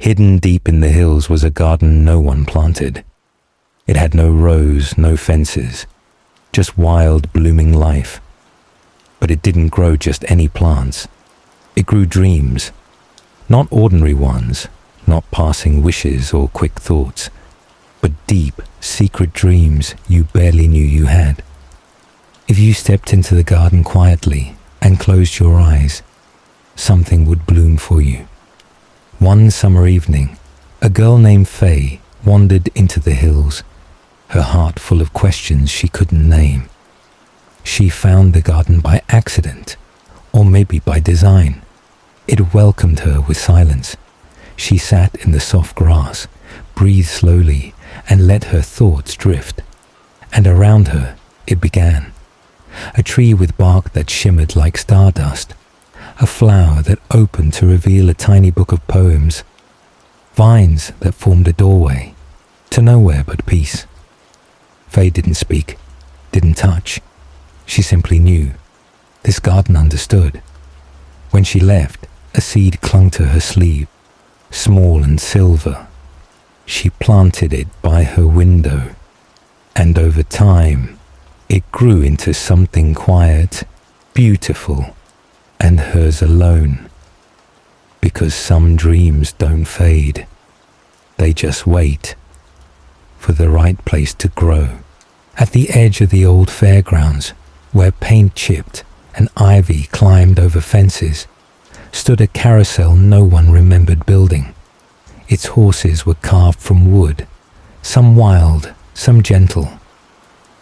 Hidden deep in the hills was a garden no one planted. It had no rows, no fences, just wild, blooming life. But it didn't grow just any plants. It grew dreams, not ordinary ones, not passing wishes or quick thoughts, but deep, secret dreams you barely knew you had. If you stepped into the garden quietly and closed your eyes, something would bloom for you. One summer evening, a girl named Faye wandered into the hills, her heart full of questions she couldn't name. She found the garden by accident, or maybe by design. It welcomed her with silence. She sat in the soft grass, breathed slowly, and let her thoughts drift. And around her, it began. A tree with bark that shimmered like stardust. A flower that opened to reveal a tiny book of poems. Vines that formed a doorway to nowhere but peace. Faye didn't speak, didn't touch. She simply knew. This garden understood. When she left, a seed clung to her sleeve, small and silver. She planted it by her window, and over time, it grew into something quiet, beautiful, and hers alone. Because some dreams don't fade. They just wait for the right place to grow. At the edge of the old fairgrounds, where paint chipped and ivy climbed over fences, stood a carousel no one remembered building. Its horses were carved from wood, some wild, some gentle,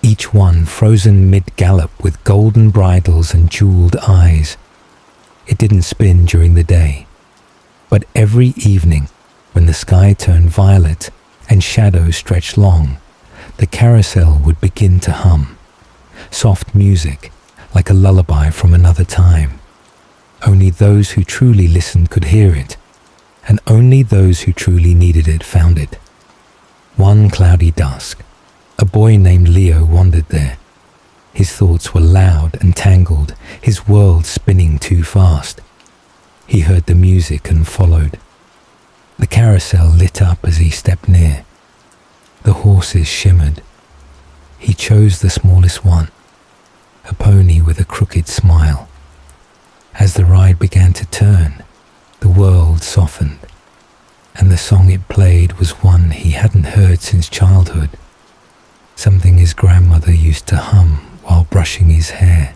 each one frozen mid-gallop with golden bridles and jeweled eyes. It didn't spin during the day, but every evening, when the sky turned violet and shadows stretched long, the carousel would begin to hum, soft music like a lullaby from another time. Only those who truly listened could hear it, and only those who truly needed it found it. One cloudy dusk, a boy named Leo wandered there. His thoughts were loud and tangled, his world spinning too fast. He heard the music and followed. The carousel lit up as he stepped near. The horses shimmered. He chose the smallest one, a pony with a crooked smile. As the ride began to turn, the world softened, and the song it played was one he hadn't heard since childhood, something his grandmother used to hum while brushing his hair.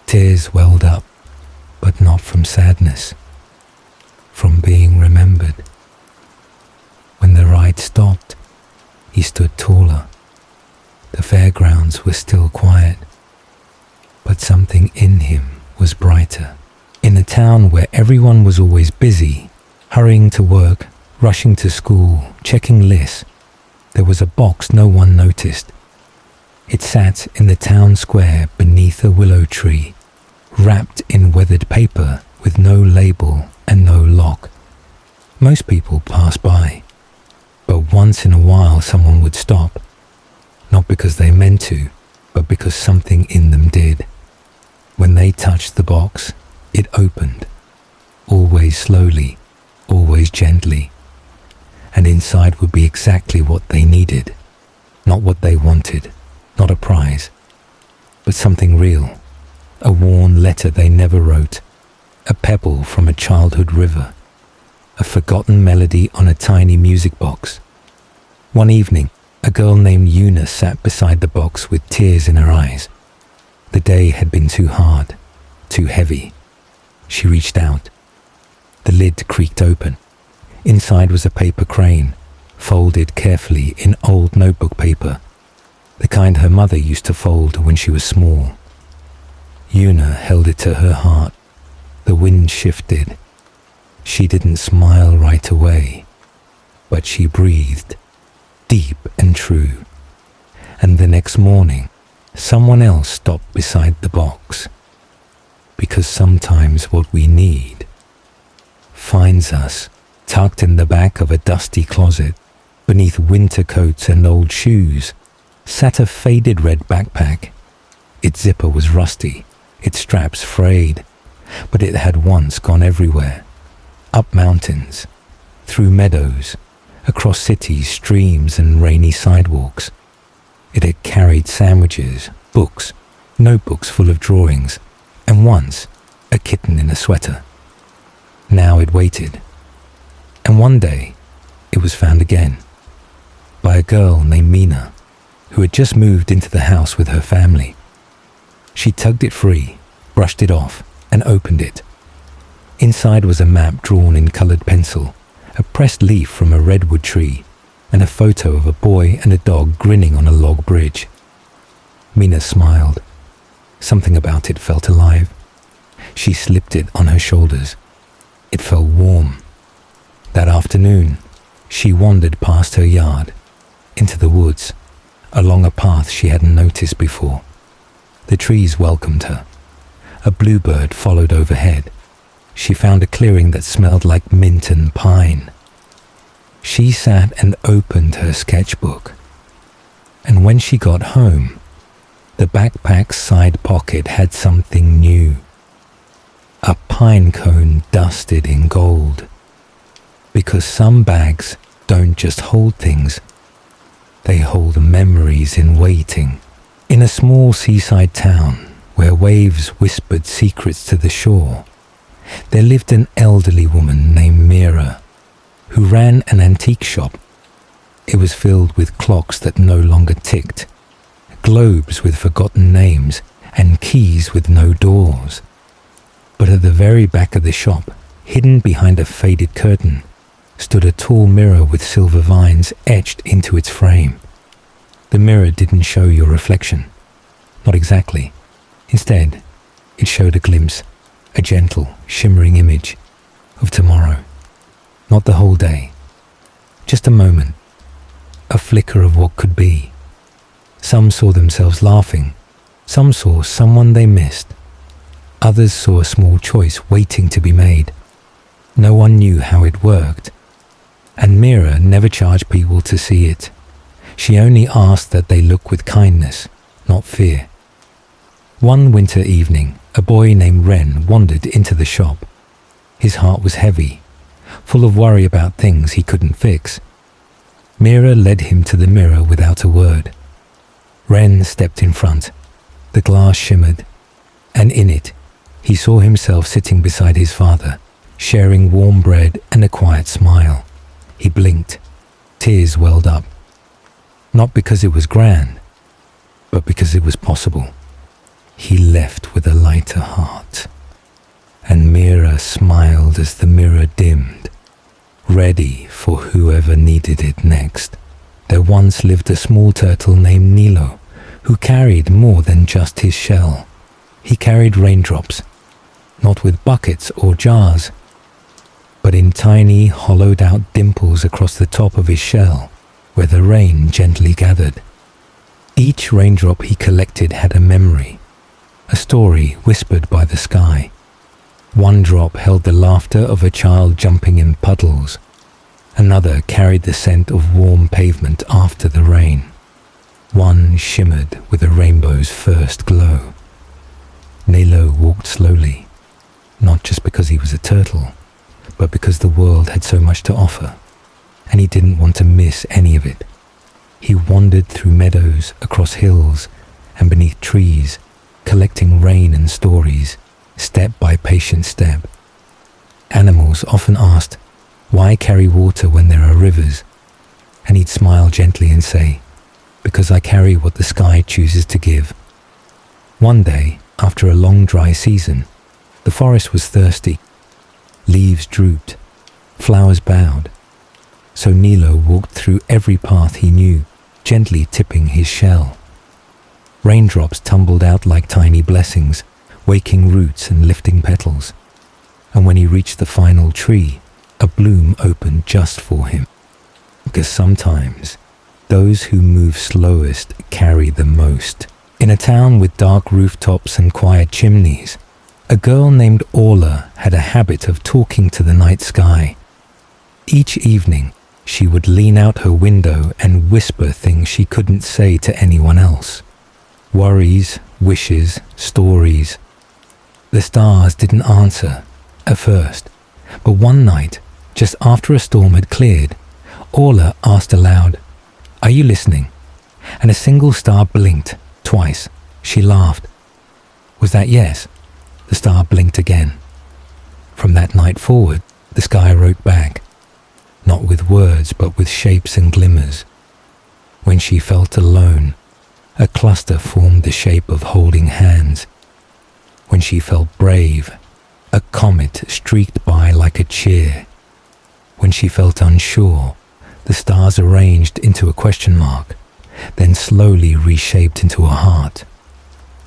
Tears welled up, but not from sadness, from being remembered. When the ride stopped, he stood taller. The fairgrounds were still quiet, but something in him was brighter. In a town where everyone was always busy, hurrying to work, rushing to school, checking lists, there was a box no one noticed. It sat in the town square beneath a willow tree, wrapped in weathered paper with no label and no lock. Most people passed by, but once in a while someone would stop, not because they meant to, but because something in them did. When they touched the box, it opened, always slowly, always gently, and inside would be exactly what they needed, not what they wanted, not a prize, but something real, a worn letter they never wrote, a pebble from a childhood river, a forgotten melody on a tiny music box. One evening, a girl named Una sat beside the box with tears in her eyes. The day had been too hard, too heavy. She reached out. The lid creaked open. Inside was a paper crane, folded carefully in old notebook paper, the kind her mother used to fold when she was small. Una held it to her heart. The wind shifted. She didn't smile right away, but she breathed, deep and true. And the next morning, someone else stopped beside the box. Because sometimes what we need finds us tucked in the back of a dusty closet, beneath winter coats and old shoes, sat a faded red backpack. Its zipper was rusty, its straps frayed, but it had once gone everywhere, up mountains, through meadows, across cities, streams, and rainy sidewalks. It had carried sandwiches, books, notebooks full of drawings, and once a kitten in a sweater. Now it waited, and one day it was found again by a girl named Mina, who had just moved into the house with her family. She tugged it free, brushed it off, and opened it. Inside was a map drawn in coloured pencil, a pressed leaf from a redwood tree, and a photo of a boy and a dog grinning on a log bridge. Mina smiled. Something about it felt alive. She slipped it on her shoulders. It felt warm. That afternoon, she wandered past her yard, into the woods, along a path she hadn't noticed before. The trees welcomed her. A bluebird followed overhead. She found a clearing that smelled like mint and pine. She sat and opened her sketchbook. And when she got home, the backpack's side pocket had something new. A pine cone dusted in gold. Because some bags don't just hold things, they hold memories in waiting. In a small seaside town where waves whispered secrets to the shore, there lived an elderly woman named Mira, who ran an antique shop. It was filled with clocks that no longer ticked, globes with forgotten names, and keys with no doors. But at the very back of the shop, hidden behind a faded curtain, stood a tall mirror with silver vines etched into its frame. The mirror didn't show your reflection. Not exactly. Instead, it showed a glimpse, a gentle, shimmering image of tomorrow. Not the whole day. Just a moment. A flicker of what could be. Some saw themselves laughing. Some saw someone they missed. Others saw a small choice waiting to be made. No one knew how it worked. And Mira never charged people to see it. She only asked that they look with kindness, not fear. One winter evening, a boy named Ren wandered into the shop. His heart was heavy, full of worry about things he couldn't fix. Mira led him to the mirror without a word. Ren stepped in front. The glass shimmered, and in it, he saw himself sitting beside his father, sharing warm bread and a quiet smile. He blinked. Tears welled up. Not because it was grand, but because it was possible. He left with a lighter heart. And Mira smiled as the mirror dimmed, ready for whoever needed it next. There once lived a small turtle named Nilo, who carried more than just his shell. He carried raindrops, not with buckets or jars, but in tiny, hollowed-out dimples across the top of his shell, where the rain gently gathered. Each raindrop he collected had a memory, a story whispered by the sky. One drop held the laughter of a child jumping in puddles. Another carried the scent of warm pavement after the rain. One shimmered with a rainbow's first glow. Nilo walked slowly, not just because he was a turtle, but because the world had so much to offer, and he didn't want to miss any of it. He wandered through meadows, across hills, and beneath trees, collecting rain and stories, step by patient step. Animals often asked, "Why carry water when there are rivers?" And he'd smile gently and say, "Because I carry what the sky chooses to give." One day, after a long dry season, the forest was thirsty. Leaves drooped, flowers bowed. So Nilo walked through every path he knew, gently tipping his shell. Raindrops tumbled out like tiny blessings, waking roots and lifting petals. And when he reached the final tree, a bloom opened just for him. Because sometimes, those who move slowest carry the most. In a town with dark rooftops and quiet chimneys, a girl named Orla had a habit of talking to the night sky. Each evening, she would lean out her window and whisper things she couldn't say to anyone else. Worries, wishes, stories. The stars didn't answer at first, but one night, Just after a storm had cleared, Orla asked aloud, "Are you listening?" And a single star blinked twice. She laughed. Was that yes? The star blinked again. From that night forward, the sky wrote back, not with words but with shapes and glimmers. When she felt alone, a cluster formed the shape of holding hands. When she felt brave, a comet streaked by like a cheer. When she felt unsure, the stars arranged into a question mark, then slowly reshaped into a heart.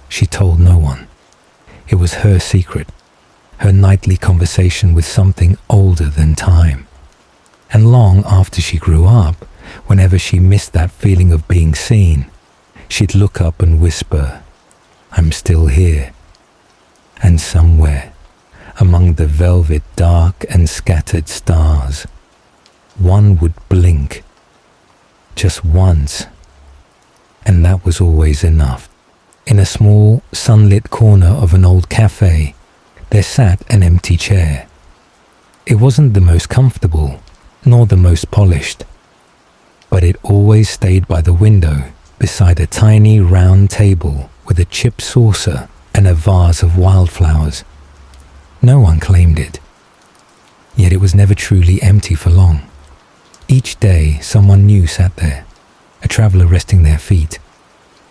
She told no one. It was her secret, her nightly conversation with something older than time. And long after she grew up, whenever she missed that feeling of being seen, she'd look up and whisper, "I'm still here." And somewhere, among the velvet dark and scattered stars, one would blink, just once, and that was always enough. In a small, sunlit corner of an old cafe, there sat an empty chair. It wasn't the most comfortable, nor the most polished, but it always stayed by the window beside a tiny round table with a chipped saucer and a vase of wildflowers. No one claimed it, yet it was never truly empty for long. Each day someone new sat there, a traveller resting their feet,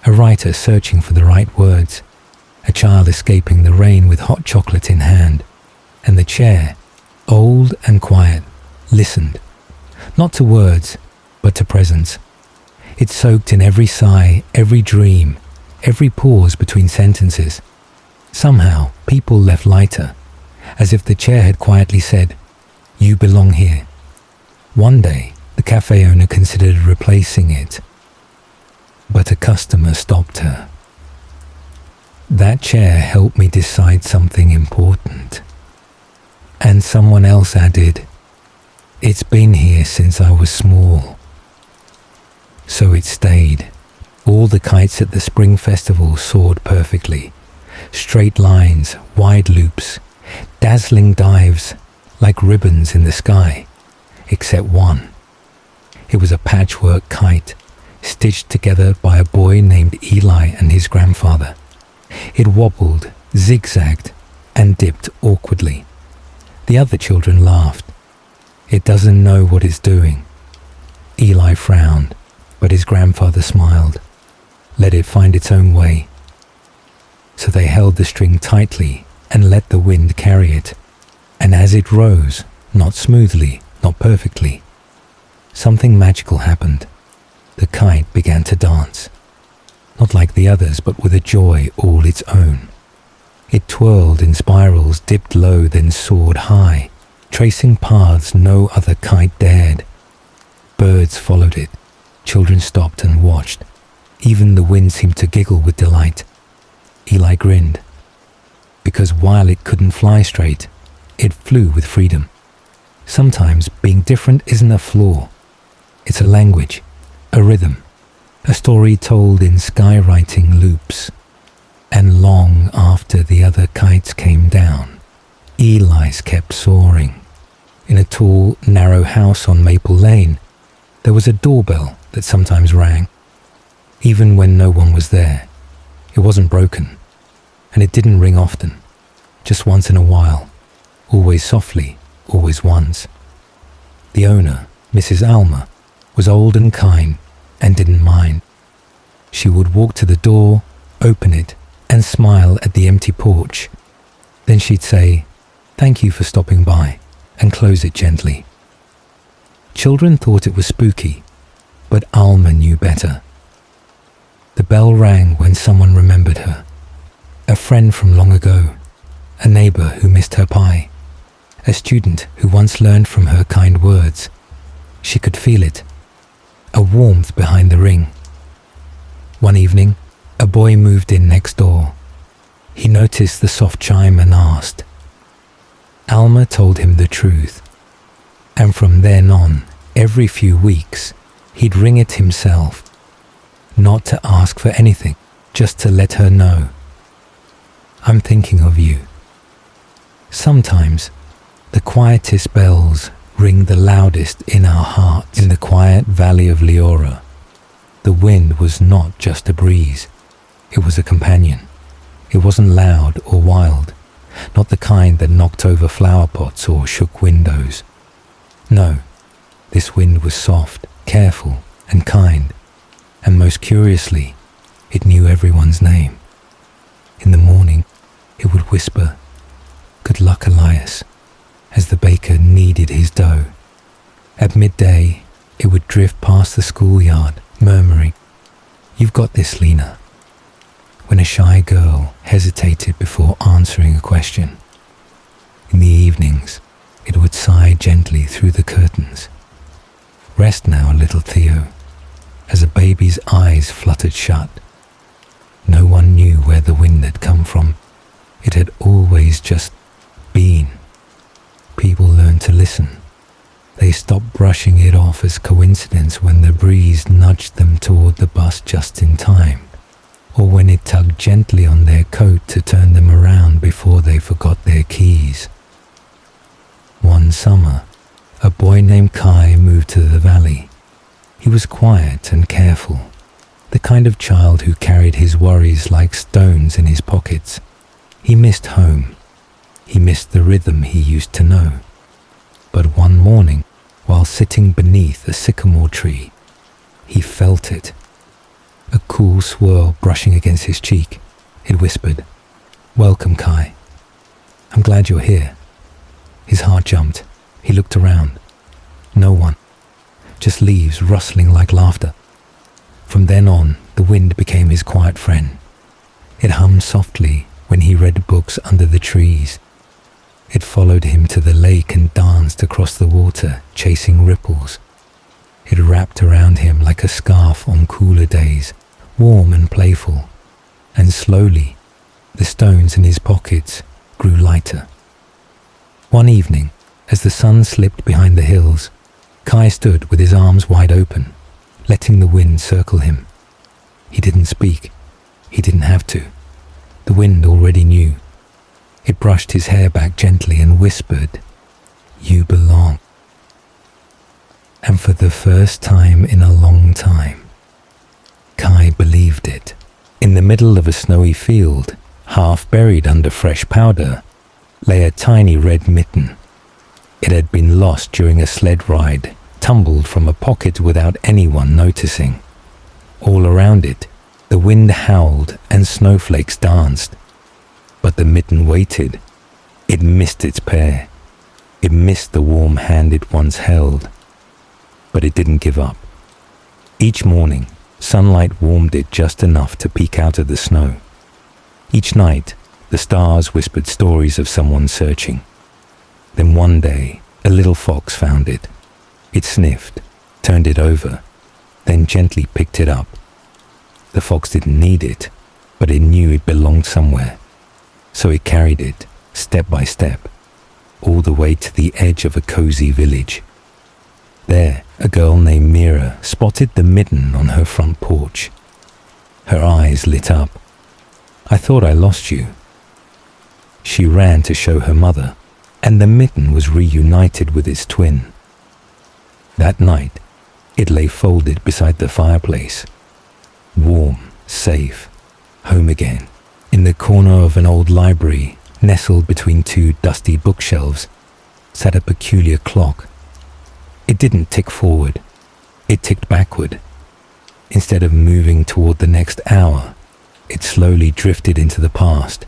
a writer searching for the right words, a child escaping the rain with hot chocolate in hand, and the chair, old and quiet, listened, not to words, but to presence. It soaked in every sigh, every dream, every pause between sentences. Somehow, people left lighter, as if the chair had quietly said, "You belong here." One day, the cafe owner considered replacing it, but a customer stopped her. "That chair helped me decide something important." And someone else added, "It's been here since I was small." So it stayed. All the kites at the spring festival soared perfectly. Straight lines, wide loops, dazzling dives, like ribbons in the sky, except one. It was a patchwork kite, stitched together by a boy named Eli and his grandfather. It wobbled, zigzagged, and dipped awkwardly. The other children laughed. "It doesn't know what it's doing." Eli frowned, but his grandfather smiled. "Let it find its own way." So they held the string tightly and let the wind carry it. And as it rose, not smoothly, not perfectly, something magical happened. The kite began to dance. Not like the others, but with a joy all its own. It twirled in spirals, dipped low, then soared high, tracing paths no other kite dared. Birds followed it. Children stopped and watched. Even the wind seemed to giggle with delight. Eli grinned, because while it couldn't fly straight, it flew with freedom. Sometimes being different isn't a flaw. It's a language, a rhythm, a story told in skywriting loops. And long after the other kites came down, Eli's kept soaring. In a tall, narrow house on Maple Lane, there was a doorbell that sometimes rang, even when no one was there. It wasn't broken, and it didn't ring often, just once in a while, always softly, always once. The owner, Mrs. Alma, was old and kind and didn't mind. She would walk to the door, open it, and smile at the empty porch. Then she'd say, "Thank you for stopping by," and close it gently. Children thought it was spooky, but Alma knew better. The bell rang when someone remembered her. A friend from long ago, a neighbor who missed her pie, a student who once learned from her kind words. She could feel it, a warmth behind the ring. One evening, a boy moved in next door. He noticed the soft chime and asked. Alma told him the truth, and from then on, every few weeks, he'd ring it himself, not to ask for anything, just to let her know, "I'm thinking of you." Sometimes, the quietest bells ring the loudest in our hearts. In the quiet valley of Leora, the wind was not just a breeze. It was a companion. It wasn't loud or wild, not the kind that knocked over flower pots or shook windows. No, this wind was soft, careful, and kind, and most curiously, it knew everyone's name. In the morning, it would whisper, "Good luck, Elias," as the baker kneaded his dough. At midday, it would drift past the schoolyard, murmuring, "You've got this, Lena," when a shy girl hesitated before answering a question. In the evenings, it would sigh gently through the curtains. "Rest now, little Theo," as a baby's eyes fluttered shut. No one knew where the wind had come from. It had always just been. People learned to listen. They stopped brushing it off as coincidence when the breeze nudged them toward the bus just in time, or when it tugged gently on their coat to turn them around before they forgot their keys. One summer, a boy named Kai moved to the valley. He was quiet and careful, the kind of child who carried his worries like stones in his pockets. He missed home. He missed the rhythm he used to know. But one morning, while sitting beneath a sycamore tree, he felt it. A cool swirl brushing against his cheek. It whispered, "Welcome, Kai. I'm glad you're here." His heart jumped. He looked around. No one. Just leaves rustling like laughter. From then on, the wind became his quiet friend. It hummed softly when he read books under the trees. It followed him to the lake and danced across the water, chasing ripples. It wrapped around him like a scarf on cooler days, warm and playful. And slowly, the stones in his pockets grew lighter. One evening, as the sun slipped behind the hills, Kai stood with his arms wide open, letting the wind circle him. He didn't speak. He didn't have to. The wind already knew. It brushed his hair back gently and whispered, "You belong." And for the first time in a long time, Kai believed it. In the middle of a snowy field, half buried under fresh powder, lay a tiny red mitten. It had been lost during a sled ride, tumbled from a pocket without anyone noticing. All around it, the wind howled and snowflakes danced. But the mitten waited. It missed its pair. It missed the warm hand it once held. But it didn't give up. Each morning, sunlight warmed it just enough to peek out of the snow. Each night, the stars whispered stories of someone searching. Then one day, a little fox found it. It sniffed, turned it over, then gently picked it up. The fox didn't need it, but it knew it belonged somewhere. So it carried it, step by step, all the way to the edge of a cozy village. There, a girl named Mira spotted the mitten on her front porch. Her eyes lit up. "I thought I lost you." She ran to show her mother, and the mitten was reunited with its twin. That night, it lay folded beside the fireplace. Warm, safe, home again. In the corner of an old library, nestled between two dusty bookshelves, sat a peculiar clock. It didn't tick forward. It ticked backward. Instead of moving toward the next hour, it slowly drifted into the past.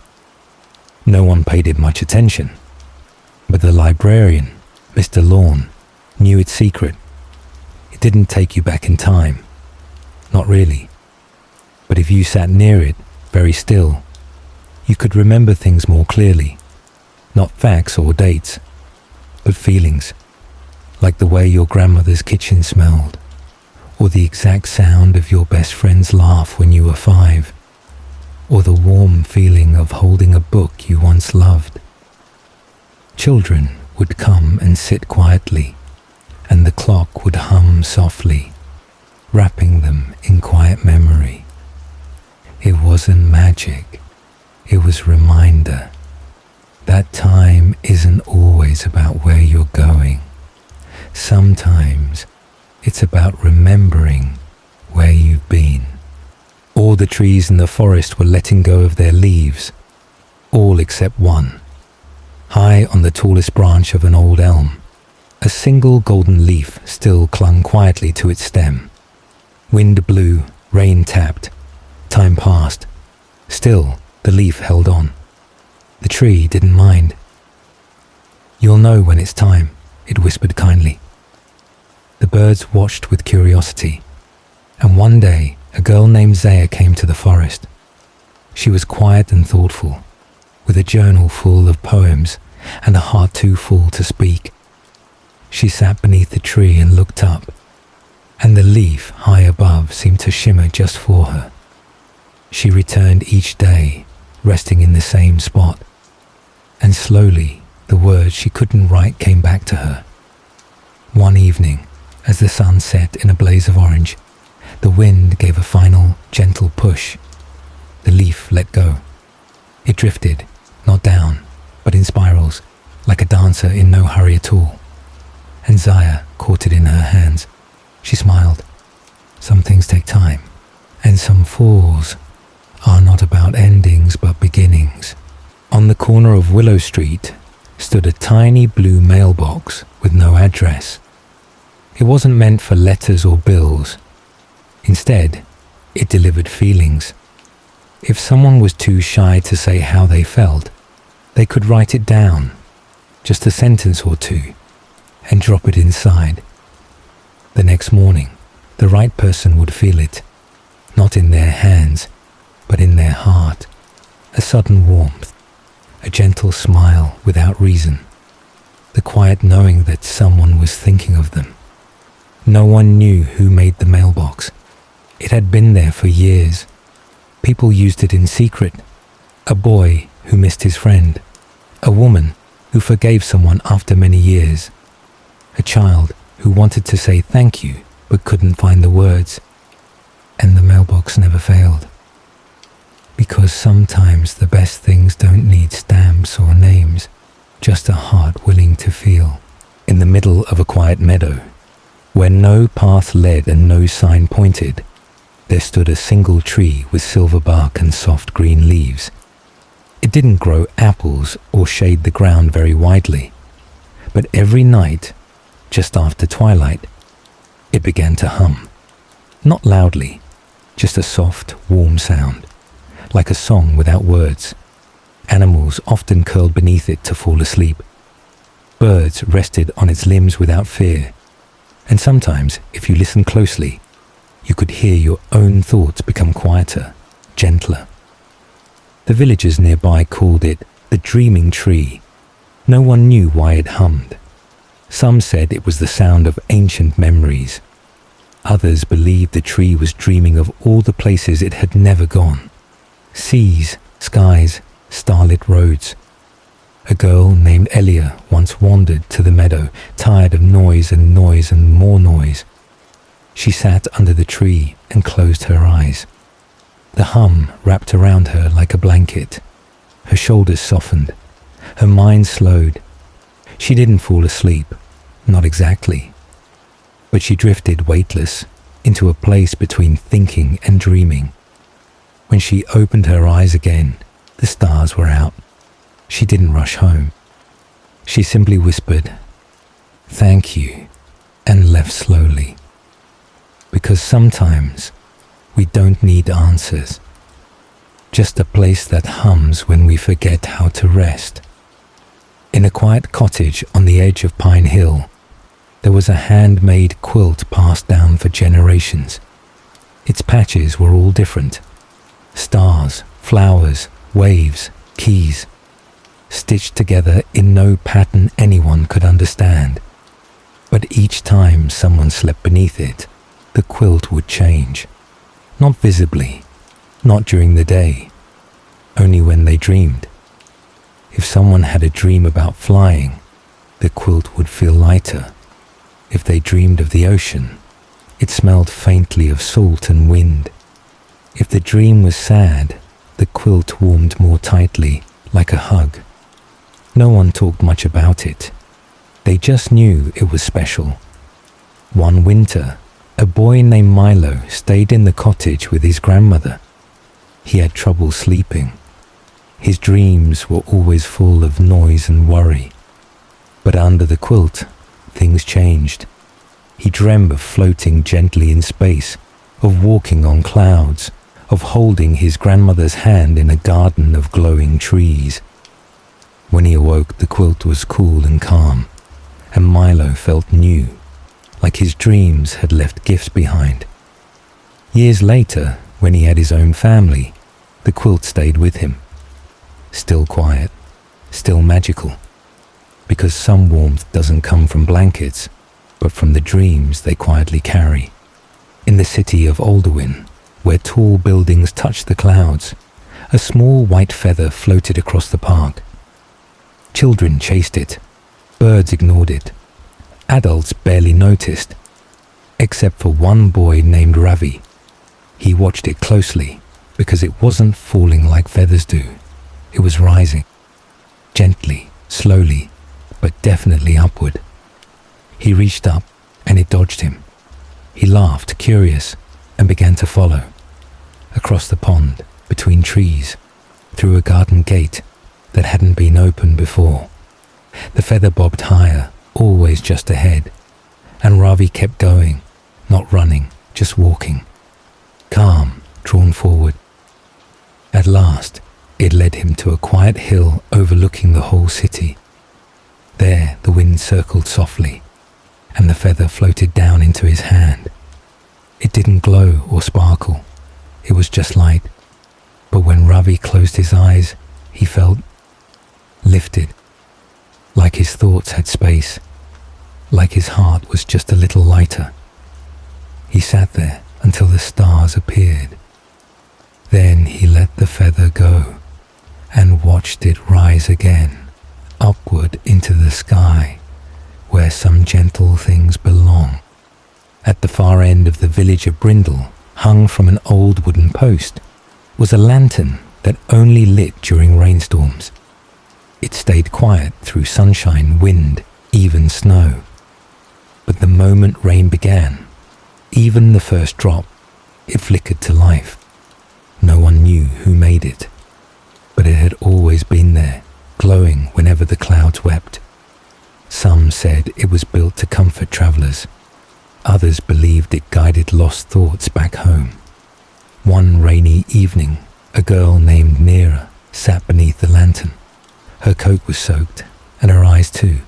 No one paid it much attention. But the librarian, Mr. Lawn, knew its secret. It didn't take you back in time. Not really. But if you sat near it, very still, you could remember things more clearly. Not facts or dates, but feelings. Like the way your grandmother's kitchen smelled, or the exact sound of your best friend's laugh when you were 5, or the warm feeling of holding a book you once loved. Children would come and sit quietly, and the clock would hum softly, wrapping them in quiet memory. It wasn't magic, it was reminder that time isn't always about where you're going. Sometimes it's about remembering where you've been. All the trees in the forest were letting go of their leaves, all except one. High on the tallest branch of an old elm, a single golden leaf still clung quietly to its stem. Wind blew, rain tapped, time passed. Still, the leaf held on. The tree didn't mind. "You'll know when it's time," it whispered kindly. The birds watched with curiosity, and one day a girl named Zaya came to the forest. She was quiet and thoughtful, with a journal full of poems and a heart too full to speak. She sat beneath the tree and looked up, and the leaf high above seemed to shimmer just for her. She returned each day, resting in the same spot, and slowly the words she couldn't write came back to her. One evening, as the sun set in a blaze of orange, the wind gave a final, gentle push. The leaf let go. It drifted, not down, but in spirals, like a dancer in no hurry at all. And Zaya caught it in her hands. She smiled. Some things take time, and some falls are not about endings but beginnings. On the corner of Willow Street stood a tiny blue mailbox with no address. It wasn't meant for letters or bills. Instead, it delivered feelings. If someone was too shy to say how they felt, they could write it down, just a sentence or two, and drop it inside. The next morning, the right person would feel it, not in their hands, but in their heart. A sudden warmth, a gentle smile without reason, the quiet knowing that someone was thinking of them. No one knew who made the mailbox. It had been there for years. People used it in secret. A boy who missed his friend. A woman who forgave someone after many years. A child who wanted to say thank you but couldn't find the words. And the mailbox never failed. Because sometimes the best things don't need stamps or names, just a heart willing to feel. In the middle of a quiet meadow, where no path led and no sign pointed, there stood a single tree with silver bark and soft green leaves. It didn't grow apples or shade the ground very widely, but every night, just after twilight, it began to hum. Not loudly, just a soft, warm sound, like a song without words. Animals often curled beneath it to fall asleep. Birds rested on its limbs without fear, and sometimes, if you listened closely, you could hear your own thoughts become quieter, gentler. The villagers nearby called it the dreaming tree. No one knew why it hummed. Some said it was the sound of ancient memories. Others believed the tree was dreaming of all the places it had never gone. Seas, skies, starlit roads. A girl named Elia once wandered to the meadow, tired of noise and more noise. She sat under the tree and closed her eyes. The hum wrapped around her like a blanket. Her shoulders softened. Her mind slowed. She didn't fall asleep, not exactly. But she drifted weightless into a place between thinking and dreaming. When she opened her eyes again, the stars were out. She didn't rush home. She simply whispered, "Thank you," and left slowly. Because sometimes we don't need answers. Just a place that hums when we forget how to rest. In a quiet cottage on the edge of Pine Hill, there was a handmade quilt passed down for generations. Its patches were all different. Stars, flowers, waves, keys, stitched together in no pattern anyone could understand. But each time someone slept beneath it, the quilt would change. Not visibly, not during the day, only when they dreamed. If someone had a dream about flying, the quilt would feel lighter. If they dreamed of the ocean, it smelled faintly of salt and wind. If the dream was sad, the quilt warmed more tightly, like a hug. No one talked much about it. They just knew it was special. One winter, a boy named Milo stayed in the cottage with his grandmother. He had trouble sleeping. His dreams were always full of noise and worry. But under the quilt, things changed. He dreamed of floating gently in space, of walking on clouds, of holding his grandmother's hand in a garden of glowing trees. When he awoke, the quilt was cool and calm, and Milo felt new, like his dreams had left gifts behind. Years later, when he had his own family, the quilt stayed with him. Still quiet, still magical, because some warmth doesn't come from blankets, but from the dreams they quietly carry. In the city of Alderwin, where tall buildings touched the clouds, a small white feather floated across the park. Children chased it, birds ignored it, adults barely noticed, except for one boy named Ravi. He watched it closely because it wasn't falling like feathers do. It was rising, gently, slowly, but definitely upward. He reached up and it dodged him. He laughed, curious, and began to follow. Across the pond, between trees, through a garden gate that hadn't been opened before. The feather bobbed higher, always just ahead, and Ravi kept going, not running, just walking, calm, drawn forward. At last, it led him to a quiet hill overlooking the whole city. There, the wind circled softly, and the feather floated down into his hand. It didn't glow or sparkle. It was just light. But when Ravi closed his eyes, he felt lifted, like his thoughts had space, like his heart was just a little lighter. He sat there until the stars appeared. Then he let the feather go and watched it rise again, upward into the sky, where some gentle things belong. At the far end of the village of Brindle, hung from an old wooden post, was a lantern that only lit during rainstorms. It stayed quiet through sunshine, wind, even snow. But the moment rain began, even the first drop, it flickered to life. No one knew who made it, but it had always been there, glowing whenever the clouds wept. Some said it was built to comfort travelers. Others believed it guided lost thoughts back home. One rainy evening, a girl named Neera sat beneath the lantern. Her coat was soaked, and her eyes too.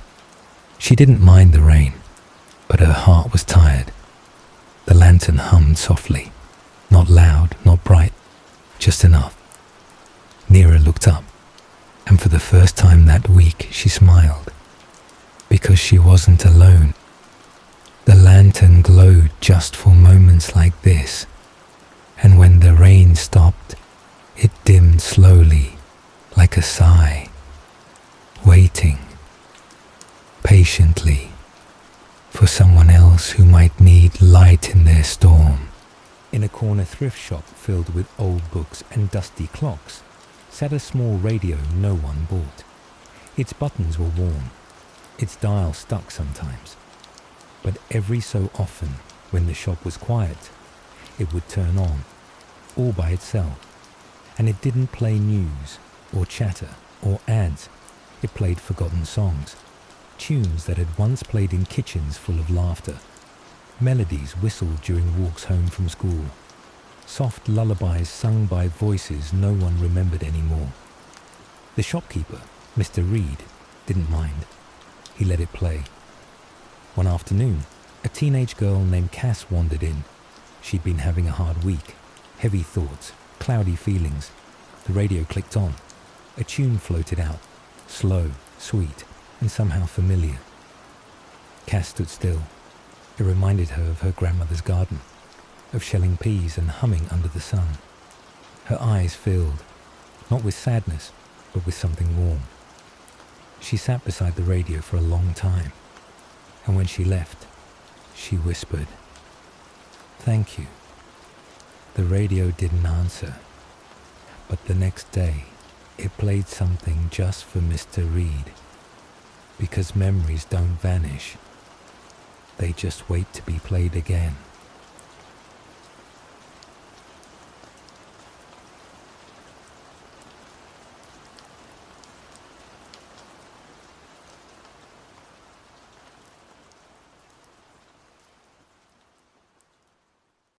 She didn't mind the rain, but her heart was tired. The lantern hummed softly, not loud, not bright, just enough. Neera looked up, and for the first time that week she smiled, because she wasn't alone. The lantern glowed just for moments like this, and when the rain stopped, it dimmed slowly, like a sigh, waiting, patiently, for someone else who might need light in their storm. In a corner thrift shop filled with old books and dusty clocks sat a small radio no one bought. Its buttons were worn, its dial stuck sometimes. But every so often, when the shop was quiet, it would turn on, all by itself. And it didn't play news, or chatter, or ads. It played forgotten songs, tunes that had once played in kitchens full of laughter, melodies whistled during walks home from school, soft lullabies sung by voices no one remembered anymore. The shopkeeper, Mr. Reed, didn't mind. He let it play. One afternoon, a teenage girl named Cass wandered in. She'd been having a hard week, heavy thoughts, cloudy feelings. The radio clicked on. A tune floated out, slow, sweet, and somehow familiar. Cass stood still. It reminded her of her grandmother's garden, of shelling peas and humming under the sun. Her eyes filled, not with sadness, but with something warm. She sat beside the radio for a long time, and when she left, she whispered, "Thank you." The radio didn't answer, but the next day it played something just for Mr. Reed, because memories don't vanish, They just wait to be played again.